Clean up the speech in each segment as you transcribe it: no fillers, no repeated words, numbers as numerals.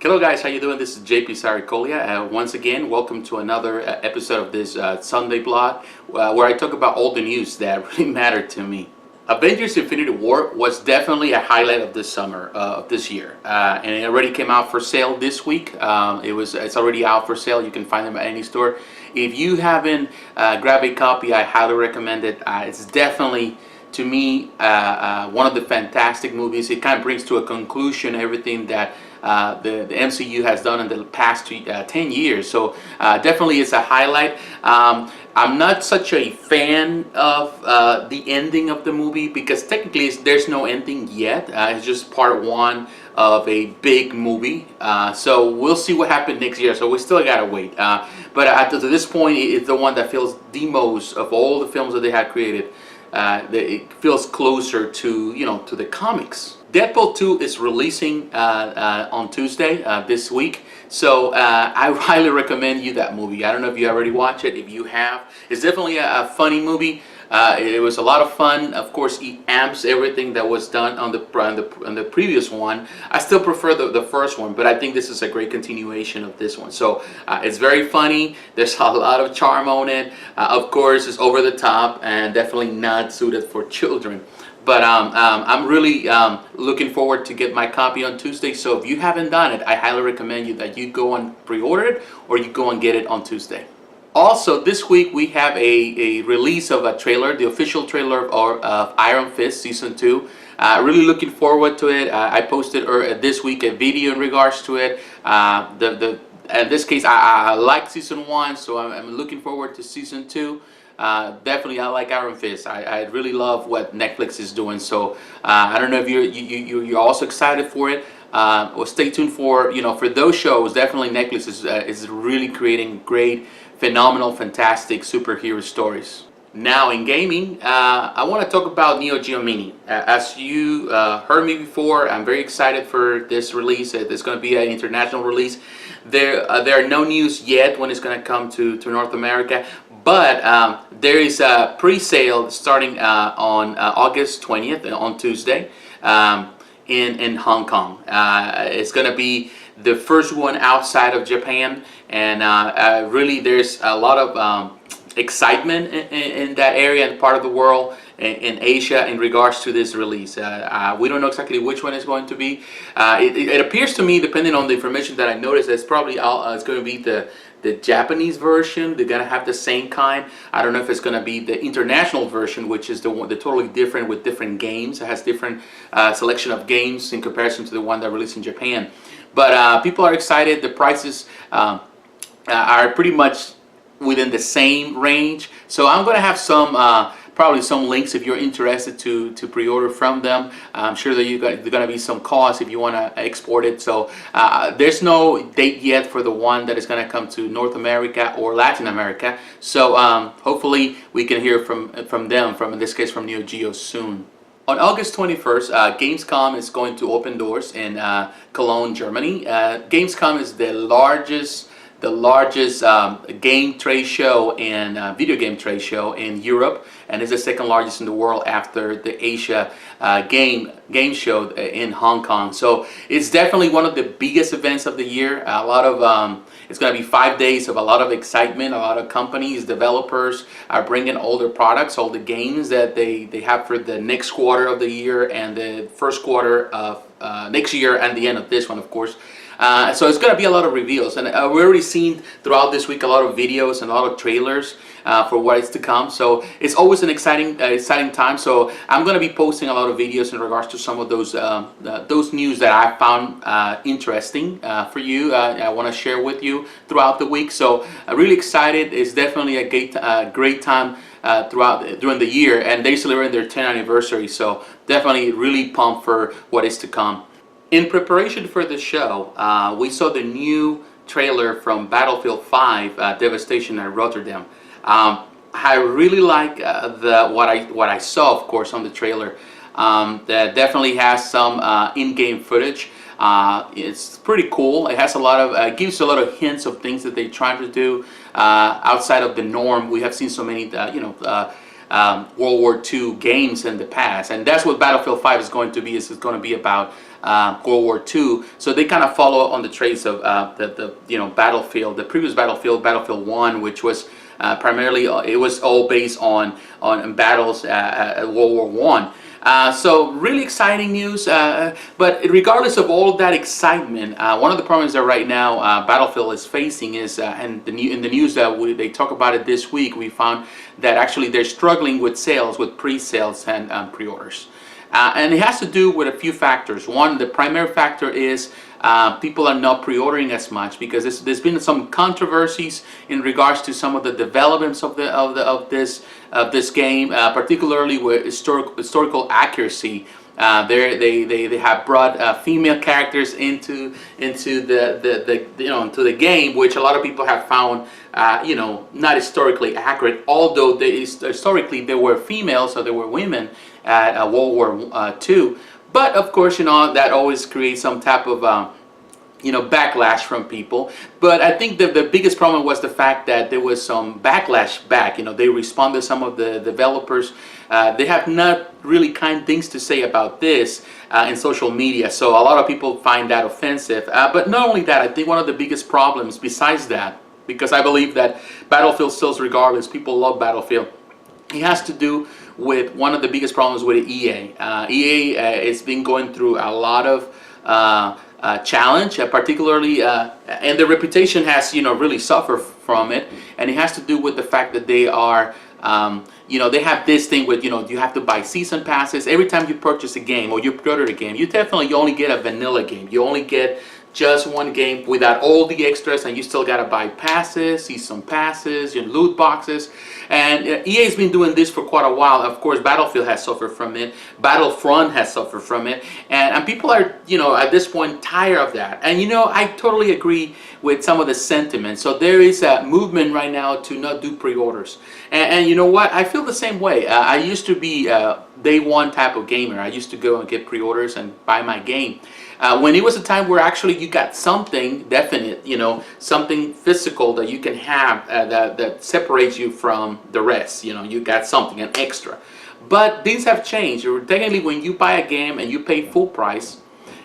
Hello guys, how you doing? This is JP Saricolia. Once again, welcome to another episode of this Sunday blog where I talk about all the news that really matter to me. Avengers Infinity War was definitely a highlight of this summer, of this year. And it already came out for sale this week. It's already out for sale. You can find them at any store. If you haven't grabbed a copy, I highly recommend it. It's definitely, to me, one of the fantastic movies. It kind of brings to a conclusion everything that the MCU has done in the past 10 years. So definitely it's a highlight. I'm not such a fan of the ending of the movie because technically there's no ending yet. It's just part one of a big movie. So we'll see what happens next year. So we still gotta wait. But to this point, it's the one that feels the most of all the films that they had created. It feels closer to to the comics. Deadpool 2 is releasing on Tuesday this week, so I highly recommend you that movie. I don't know if you already watched it. If you have, it's definitely a funny movie. It was a lot of fun. Of course, it amps everything that was done on the previous one. I still prefer the first one, but I think this is a great continuation of this one. So it's very funny. There's a lot of charm on it. Of course, it's over the top and definitely not suited for children. But I'm really looking forward to get my copy on Tuesday. So if you haven't done it, I highly recommend you that you go and pre-order it or you go and get it on Tuesday. Also, this week we have a release of a trailer, the official trailer of Iron Fist Season 2. Really looking forward to it. I posted this week a video in regards to it. In this case, I like Season 1, so I'm looking forward to Season 2. Definitely, I like Iron Fist. I really love what Netflix is doing. So I don't know if you're also excited for it. Well, stay tuned for for those shows. Definitely, Netflix is really creating great, phenomenal, fantastic superhero stories. Now in gaming, I want to talk about Neo Geo Mini. As you heard me before, I'm very excited for this release. It's going to be an international release. There are no news yet when it's going to come to North America. But there is a pre-sale starting on August 20th, on Tuesday, in Hong Kong. It's going to be the first one outside of Japan, and really there's a lot of excitement in that area and part of the world, in Asia, in regards to this release. We don't know exactly which one it's going to be. It appears to me, depending on the information that I noticed, it's probably it's going to be the Japanese version. They're gonna have the same kind. I don't know if it's gonna be the international version, which is the totally different with different games. It has different selection of games in comparison to the one that released in Japan. But people are excited. The prices are pretty much within the same range. So I'm gonna have some probably some links if you're interested to pre-order from them. I'm sure that there's gonna be some cost if you want to export it. So there's no date yet for the one that is gonna come to North America or Latin America. So hopefully we can hear from them, in this case from Neo Geo, soon. On August 21st, Gamescom is going to open doors in Cologne, Germany. Gamescom is the largest game trade show and video game trade show in Europe, and is the second largest in the world after the Asia game show in Hong Kong. So it's definitely one of the biggest events of the year. A lot of it's going to be 5 days of a lot of excitement. A lot of companies, developers are bringing all their products, all the games that they have for the next quarter of the year and the first quarter of next year, and the end of this one, of course. So it's going to be a lot of reveals, and we're already seen throughout this week a lot of videos and a lot of trailers for what is to come. So it's always an exciting time. So I'm going to be posting a lot of videos in regards to some of those news that I found interesting for you. I want to share with you throughout the week. So I'm really excited. It's definitely a great time during the year, and they celebrate their 10th anniversary. So definitely really pumped for what is to come. In preparation for the show, we saw the new trailer from Battlefield 5, Devastation at Rotterdam. I really like what I saw, of course, on the trailer. That definitely has some in-game footage. It's pretty cool. It has a lot of gives a lot of hints of things that they're trying to do outside of the norm. We have seen so many, World War II games in the past, and that's what Battlefield 5 is going to be. It's going to be about World War II. So they kind of follow on the trace of the battlefield, the previous battlefield, Battlefield 1, which was primarily it was all based on battles at World War One. So really exciting news, but regardless of all of that excitement, one of the problems that right now Battlefield is facing is, and in the news that they talk about it this week, we found that actually they're struggling with sales, with pre-sales and pre-orders. And it has to do with a few factors. One, the primary factor is people are not pre-ordering as much because there's been some controversies in regards to some of the developments of this game, particularly with historical accuracy. They have brought female characters into the game, which a lot of people have found not historically accurate. Although historically there were females, so there were women at World War II. But of course, that always creates some type of backlash from people. But I think the biggest problem was the fact that there was some backlash back. They responded, some of the developers, they have not really kind things to say about this in social media. So a lot of people find that offensive. But not only that, I think one of the biggest problems besides that, because I believe that Battlefield sells regardless, people love Battlefield, it has to do with one of the biggest problems with EA. EA has been going through a lot of challenge, particularly, and their reputation has really suffered from it, and it has to do with the fact that they are they have this thing with you have to buy season passes every time you purchase a game or you pre-order a game. You only get a vanilla game. You only get just one game without all the extras, and you still gotta buy passes, season passes, your loot boxes. And EA's been doing this for quite a while. Of course, Battlefield has suffered from it. Battlefront has suffered from it, and people are at this point tired of that. And I totally agree with some of the sentiments. So there is a movement right now to not do pre-orders. And you know what? I feel the same way. I used to be day one type of gamer. I used to go and get pre-orders and buy my game. When it was a time where actually you got something definite, something physical that you can have that separates you from the rest. You got something, an extra. But things have changed. Technically, when you buy a game and you pay full price,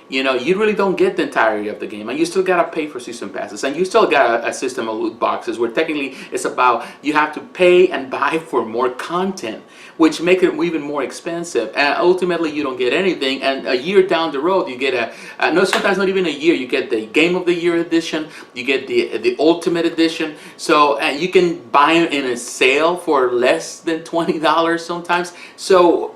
you really don't get the entirety of the game, and you still gotta pay for season passes, and you still got a system of loot boxes where technically it's about you have to pay and buy for more content, which make it even more expensive, and ultimately you don't get anything. And a year down the road, you get sometimes not even a year, you get the Game of the Year edition, you get the Ultimate edition. So you can buy it in a sale for less than $20 sometimes. So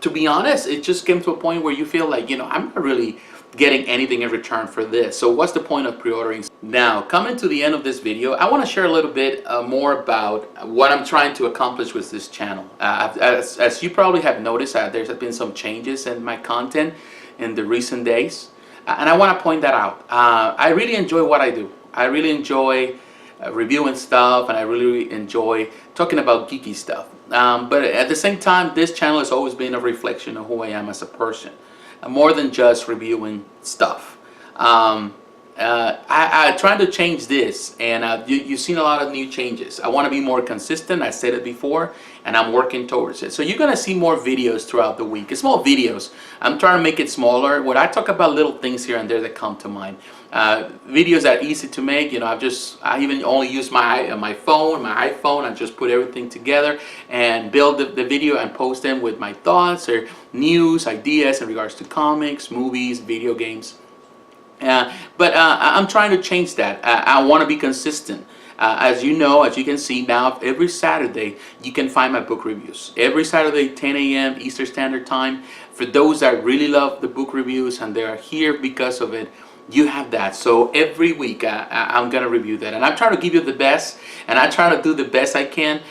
to be honest, it just came to a point where you feel like I'm not really getting anything in return for this. So what's the point of pre-ordering? Now, coming to the end of this video, I want to share a little bit more about what I'm trying to accomplish with this channel. As you probably have noticed, there's been some changes in my content in the recent days, and I want to point that out. I really enjoy what I do. I really enjoy reviewing stuff, and I really enjoy talking about geeky stuff. But at the same time, this channel has always been a reflection of who I am as a person. More than just reviewing stuff. I'm trying to change this, and you've seen a lot of new changes. I want to be more consistent. I said it before, and I'm working towards it. So you're gonna see more videos throughout the week. It's small videos. I'm trying to make it smaller. When I talk about little things here and there that come to mind, videos that are easy to make. I even only use my iPhone, and just put everything together and build the video and post them with my thoughts or news, ideas in regards to comics, movies, video games. But I'm trying to change that. I want to be consistent. As you can see now, every Saturday you can find my book reviews. Every Saturday, 10 a.m. Eastern Standard Time. For those that really love the book reviews and they're here because of it, you have that. So every week I'm gonna review that, and I'm trying to give you the best, and I try to do the best I can.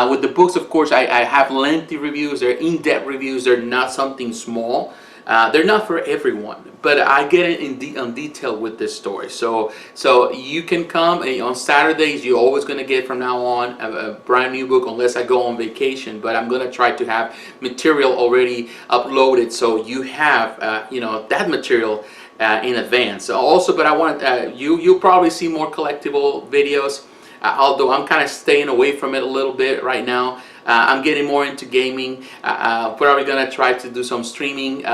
With the books, of course, I have lengthy reviews. They're in-depth reviews. They're not something small. They're not for everyone, but I get it in detail with this story. So you can come on Saturdays. You're always going to get from now on a brand new book, unless I go on vacation. But I'm going to try to have material already uploaded, so you have that material in advance. Also, but I want you'll probably see more collectible videos. Although I'm kind of staying away from it a little bit right now. I'm getting more into gaming. Probably gonna try to do some streaming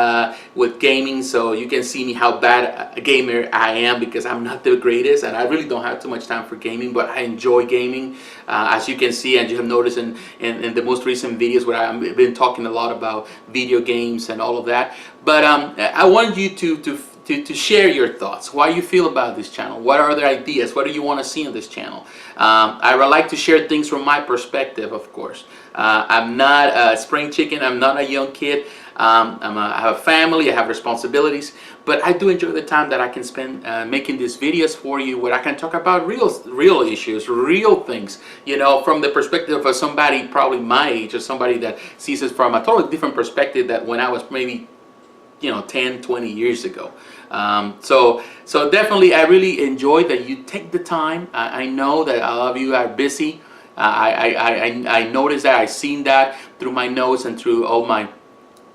with gaming, so you can see me how bad a gamer I am, because I'm not the greatest and I really don't have too much time for gaming, but I enjoy gaming. As you can see, and you have noticed in the most recent videos where I've been talking a lot about video games and all of that. But I want you to share your thoughts, how you feel about this channel, what are the ideas, what do you want to see on this channel. I would like to share things from my perspective, of course. I'm not a spring chicken, I'm not a young kid. I have a family, I have responsibilities, but I do enjoy the time that I can spend making these videos for you, where I can talk about real issues, real things, you know, from the perspective of somebody probably my age, or somebody that sees it from a totally different perspective that when I was maybe, you know, 10, 20 years ago. So definitely I really enjoy that you take the time. I know that a lot of you are busy. I noticed that, I've seen that through my notes and through all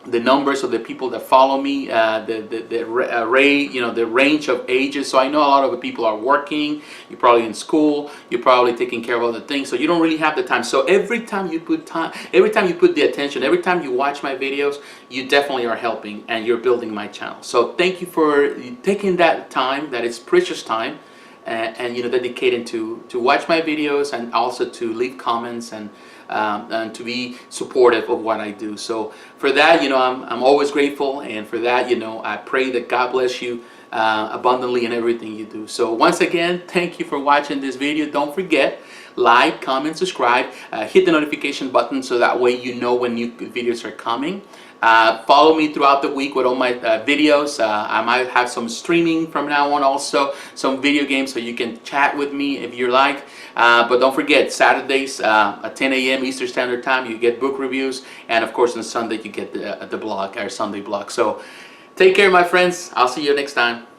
the numbers of the people that follow me, the array, you know, the range of ages. So I know a lot of the people are working, you're probably in school, you're probably taking care of other things, so you don't really have the time. So every time you put time, every time you put the attention, every time you watch my videos, you definitely are helping and you're building my channel. So thank you for taking that time, that is precious time, and you know, dedicating to watch my videos, and also to leave comments and to be supportive of what I do. So for that, you know, I'm always grateful, and for that, you know, I pray that God bless you abundantly in everything you do. So once again, thank you for watching this video. Don't forget, like, comment, subscribe, hit the notification button so that way you know when new videos are coming. Follow me throughout the week with all my videos. I might have some streaming from now on, also some video games, so you can chat with me if you like. But don't forget, Saturdays at 10 a.m. Eastern Standard Time, you get book reviews, and of course on Sunday you get the blog, our Sunday blog. So take care, my friends. I'll see you next time.